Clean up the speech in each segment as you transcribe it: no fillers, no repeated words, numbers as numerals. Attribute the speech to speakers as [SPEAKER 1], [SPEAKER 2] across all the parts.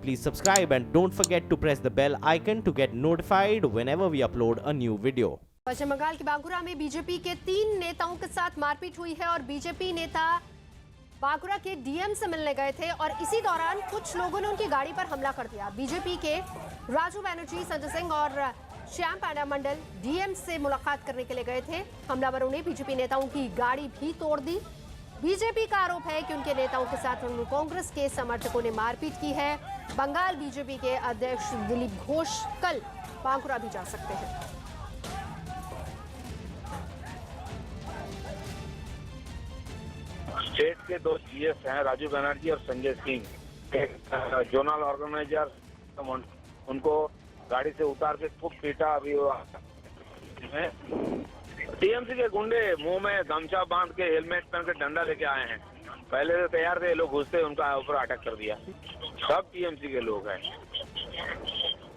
[SPEAKER 1] Please subscribe and don't forget to press the bell icon to get notified whenever we upload a new video.
[SPEAKER 2] पश्चिम बंगाल के बांकुरा में BJP के 3 नेताओं के साथ मारपीट हुई है और बीजेपी नेता बांकुरा के डीएम से मिलने गए थे और इसी दौरान कुछ लोगों ने उनकी गाड़ी पर हमला कर दिया। बीजेपी के राजू बैनर्जी, संजय सिंह और श्याम पांडा मंडल डीएम से मुलाकात करने के लिए गए थे। हमलावरों ने बीजेपी नेताओं की गाड़ी भी तोड़ दी। बीजेपी का आरोप है कि उनके नेताओं के साथ कांग्रेस के समर्थकों ने मारपीट की है। बंगाल बीजेपी के अध्यक्ष दिलीप घोष कल बांकुरा भी जा सकते हैं।
[SPEAKER 3] स्टेट के 2 जीएस हैं, राजू बनर्जी और संजय सिंह, जोनल ऑर्गेनाइजर, उनको गाड़ी से उतार के खूब पीटा। अभी टीएमसी के गुंडे मुंह में गमछा बांध के हेलमेट पहन के डंडा लेके आए हैं। पहले तो तैयार थे, लोग घुसते उनका ऊपर अटैक कर दिया। सब टीएमसी के लोग हैं।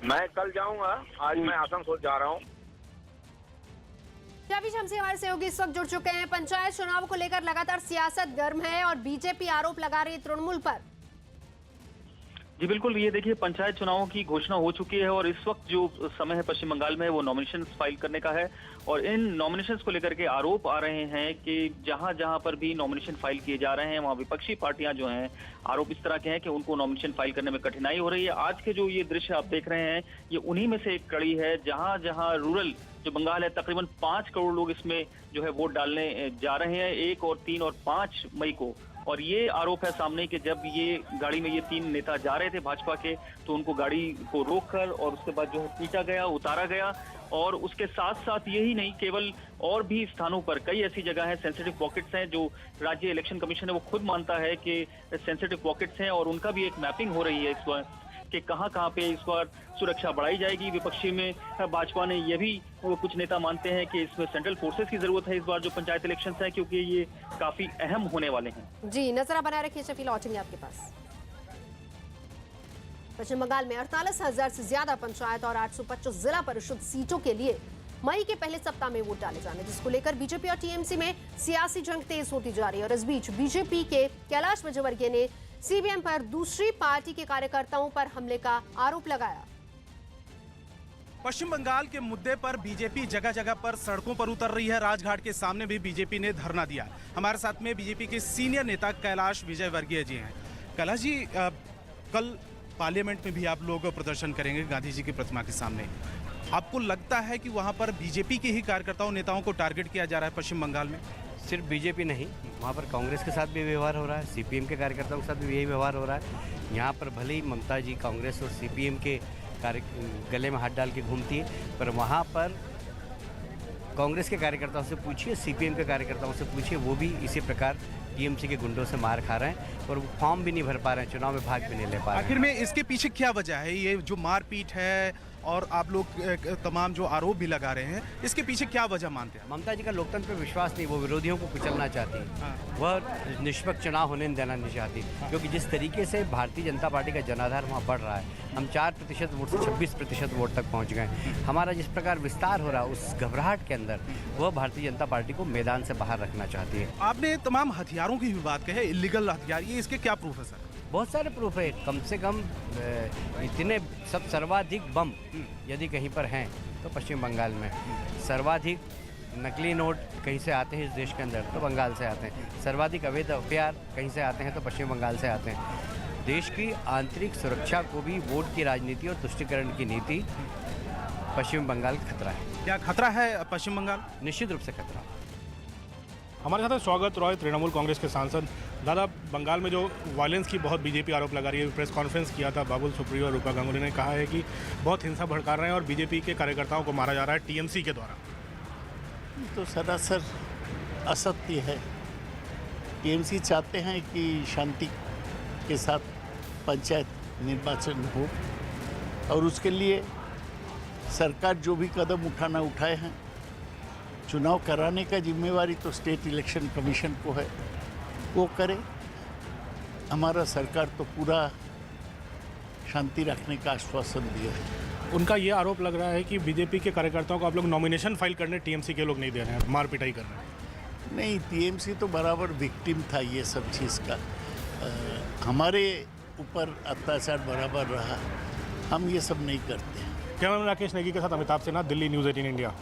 [SPEAKER 3] मैं कल जाऊंगा, आज मैं आसनसोल जा रहा हूँ।
[SPEAKER 2] हमसे हमारे सहयोगी इस वक्त जुड़ चुके हैं। पंचायत चुनाव को लेकर लगातार सियासत गर्म है और बीजेपी आरोप लगा रही है तृणमूल पर।
[SPEAKER 4] जी बिल्कुल, ये देखिए पंचायत चुनावों की घोषणा हो चुकी है और इस वक्त जो समय है पश्चिम बंगाल में वो नॉमिनेशन फाइल करने का है और इन नॉमिनेशंस को लेकर के आरोप आ रहे हैं कि जहां जहां पर भी नॉमिनेशन फाइल किए जा रहे हैं वहां विपक्षी पार्टियां जो हैं आरोप इस तरह के हैं कि उनको नॉमिनेशन फाइल करने में कठिनाई हो रही है। आज के जो ये दृश्य आप देख रहे हैं ये उन्हीं में से एक कड़ी है जहां जहां रूरल जो बंगाल है तकरीबन 5 करोड़ लोग इसमें जो है वोट डालने जा रहे हैं 1 और 3 और 5 मई को। और ये आरोप है सामने कि जब ये गाड़ी में ये 3 नेता जा रहे थे भाजपा के तो उनको गाड़ी को रोककर और उसके बाद जो है पीटा गया, उतारा गया। और उसके साथ साथ यही नहीं, केवल और भी स्थानों पर कई ऐसी जगह है, सेंसिटिव पॉकेट्स हैं जो राज्य इलेक्शन कमीशन है वो खुद मानता है कि सेंसिटिव पॉकेट्स हैं और उनका भी एक मैपिंग हो रही है इस बार कि कहां पे इस बार सुरक्षा बढ़ाई जाएगी। विपक्षी में भाजपा ने ये भी कुछ नेता मानते हैं कि इसमें सेंट्रल फोर्सेस की जरूरत है इस बार जो पंचायत इलेक्शंस है, क्योंकि ये काफी अहम होने वाले हैं।
[SPEAKER 2] जी नजर बनाए रखिए, शफी लौटेंगे आपके पास। पश्चिम बंगाल में 48,000 से ज्यादा पंचायत और 825 जिला परिषद सीटों के लिए मई के पहले सप्ताह में वोट डाले जाने, जिसको लेकर बीजेपी और टीएमसी में सियासी जंग तेज होती जा रही है। और इस बीच बीजेपी के कैलाश विजयवर्गीय ने सीबीएम पर दूसरी पार्टी के कार्यकर्ताओं पर हमले का आरोप लगाया।
[SPEAKER 5] पश्चिम बंगाल के मुद्दे पर बीजेपी जगह जगह पर सड़कों पर उतर रही है। राजघाट के सामने भी बीजेपी ने धरना दिया। हमारे साथ में बीजेपी के सीनियर नेता कैलाश विजयवर्गीय जी हैं। कैलाश जी, कल पार्लियामेंट में भी आप लोग प्रदर्शन करेंगे गांधी जी की प्रतिमा के सामने। आपको लगता है कि वहां पर बीजेपी के ही कार्यकर्ताओं नेताओं को टारगेट किया जा रहा है पश्चिम बंगाल में?
[SPEAKER 6] सिर्फ बीजेपी नहीं, वहाँ पर कांग्रेस के साथ भी व्यवहार हो रहा है, सीपीएम के कार्यकर्ताओं के साथ भी यही व्यवहार हो रहा है। यहाँ पर भले ही ममता जी कांग्रेस और सीपीएम के गले में हाथ डाल के घूमती है, पर वहाँ पर कांग्रेस के कार्यकर्ताओं से पूछिए, सीपीएम के कार्यकर्ताओं से पूछिए, वो भी इसी प्रकार टीएमसी के गुंडों से मार खा रहे हैं और वो फॉर्म भी नहीं भर पा रहे हैं, चुनाव में भाग भी नहीं ले पा रहे हैं।
[SPEAKER 5] आखिर में इसके पीछे क्या वजह है? ये जो मारपीट है और आप लोग तमाम जो आरोप भी लगा रहे हैं, इसके पीछे क्या वजह मानते हैं?
[SPEAKER 6] ममता जी का लोकतंत्र पर विश्वास नहीं, वो विरोधियों को कुचलना चाहती है। वह निष्पक्ष चुनाव होने देना नहीं चाहती, क्योंकि जिस तरीके से भारतीय जनता पार्टी का जनाधार वहाँ बढ़ रहा है, हम 4% वोट से 26% वोट तक पहुँच गए। हमारा जिस प्रकार विस्तार हो रहा है उस घबराहट के अंदर वह भारतीय जनता पार्टी को मैदान से बाहर रखना चाहती है।
[SPEAKER 5] आपने तमाम हथियारों की भी बात कही, इलीगल हथियार, ये इसके क्या प्रूफ है सर?
[SPEAKER 6] बहुत सारे प्रूफ है, कम से कम इतने सब सर्वाधिक बम यदि कहीं पर हैं तो पश्चिम बंगाल में, सर्वाधिक नकली नोट कहीं से आते हैं इस देश के अंदर तो बंगाल से आते हैं, सर्वाधिक अवैध हथियार कहीं से आते हैं तो पश्चिम बंगाल से आते हैं। देश की आंतरिक सुरक्षा को भी वोट की राजनीति और तुष्टिकरण की नीति पश्चिम बंगाल का खतरा है।
[SPEAKER 5] क्या खतरा है पश्चिम बंगाल?
[SPEAKER 6] निश्चित रूप से खतरा।
[SPEAKER 7] हमारे साथ स्वागत रॉय, तृणमूल कांग्रेस के सांसद। दादा, बंगाल में जो वायलेंस की बहुत बीजेपी आरोप लगा रही है, प्रेस कॉन्फ्रेंस किया था बाबुल सुप्रियो और रूपा गांगुली ने कहा है कि बहुत हिंसा भड़का रहे हैं और बीजेपी के कार्यकर्ताओं को मारा जा रहा है टीएमसी के द्वारा।
[SPEAKER 8] तो सरासर असत्य है। टीएमसी चाहते हैं कि शांति के साथ पंचायत निर्वाचन हो और उसके लिए सरकार जो भी कदम उठाना उठाए हैं। चुनाव कराने का जिम्मेवारी तो स्टेट इलेक्शन कमीशन को है, वो करे। हमारा सरकार तो पूरा शांति रखने का आश्वासन दिया है।
[SPEAKER 7] उनका ये आरोप लग रहा है कि बीजेपी के कार्यकर्ताओं को आप लोग नॉमिनेशन फाइल करने टीएमसी के लोग नहीं दे रहे हैं, मार पिटाई कर रहे हैं।
[SPEAKER 8] नहीं, टीएमसी तो बराबर विक्टिम था ये सब चीज़ का। हमारे ऊपर अत्याचार बराबर रहा। हम ये सब नहीं करते हैं।
[SPEAKER 7] कैमरामैन राकेश नेगी के साथ अमिताभ सिन्हा, दिल्ली न्यूज़ 18 इंडिया।